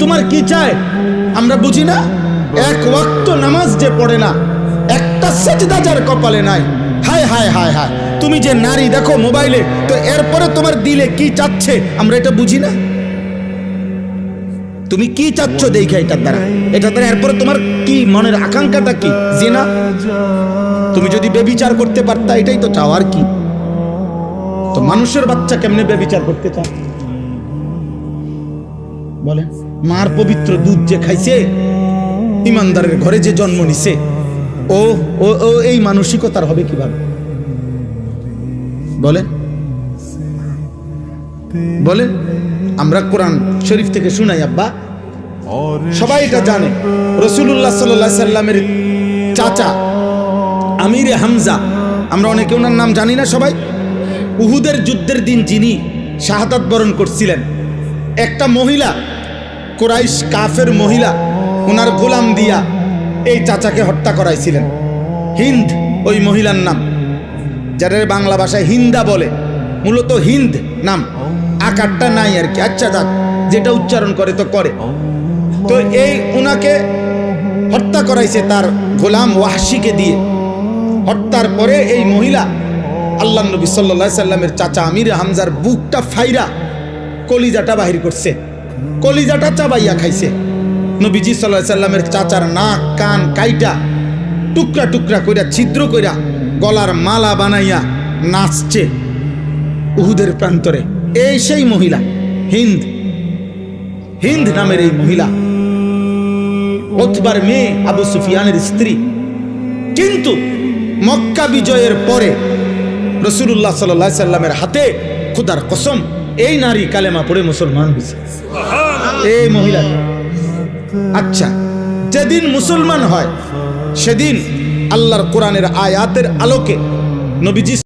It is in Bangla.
তোমার কি চায় আমরা বুঝি না। এক ওয়াক্ত নামাজ যে পড়ে না, একটা সেজদা যার কপালে নাই, হায় হায় হায় হায়। তুমি যে নারী দেখো মোবাইলে, তো এরপরে তোমার দিলে কি চাচ্ছে আমরা এটা বুঝি না। তুমি কি চাচ্ছ দেখে এটার দ্বারা এরপরে তোমার কি মনের আকাঙ্ক্ষাটা কি? জিনা। তুমি যদি বেবিচার করতে পারতা, এটাই তো চাও, আর কি? তো মানুষের বাচ্চা কেমনে বেবিচার করতে চায় বলে? মার পবিত্র দুধ যে খাইছে, ইমানদারের ঘরে যে জন্ম নিছে, ও ও ও এই মানসিকতার হবে কিভাবে বলে? বলে আমরা কোরআন শরীফ থেকে শুনাই আব্বা, সবাই এটা জানে। রাসূলুল্লাহ সাল্লাল্লাহু আলাইহি সাল্লামের চাচা আমিরে হামজা, আমরা অনেকে ওনার নাম জানি না সবাই। উহুদের যুদ্ধের দিন যিনি শাহাদাত বরণ করছিলেন, একটা মহিলা, কুরাইশ কাফের মহিলা, ওনার গোলাম দিয়া এই চাচাকে হত্যা করাইছিলেন। হিন্দ ওই মহিলার নাম, যাদের বাংলা ভাষায় হিন্দা বলে, মূলত হিন্দ নাম, আকারটা নাই আর কি। আচ্ছা যাক, যেটা উচ্চারণ করে তো করে। তো এই উনাকে হত্যা করাইছে তার গোলাম ওয়াহশিকে দিয়ে। হত্যার পরে এই মহিলা আল্লাহ নবী সাল্লাল্লাহু আলাইহি সাল্লামের চাচা আমিরে হামজার বুকটা ফাইরা কলিজাটা বাহির করছে, কলিজাটা চাবাইয়া খাইছে। নবীজি সাল্লাল্লাহু আলাইহি সাল্লামের চাচার নাক কান কাইটা টুকরা টুকরা কইরা ছিদ্র কইরা গলার মালা বানাইয়া নাচছে উহুদের প্রান্তরে। এই সেই মহিলা হিন্দ, হিন্দ নামের এই মহিলা উতবার মেয়ে, আবু সুফিয়ানের স্ত্রী। কিন্তু মক্কা বিজয়ের পরে রাসূলুল্লাহ সাল্লাল্লাহু আলাইহি সাল্লামের হাতে খোদার কসম এই নারী কালেমা পড়ে মুসলমান হয়েছে, এই মহিলা। আচ্ছা, যেদিন মুসলমান হয় সেদিন আল্লাহর কোরআনের আয়াতের আলোকে নবীজি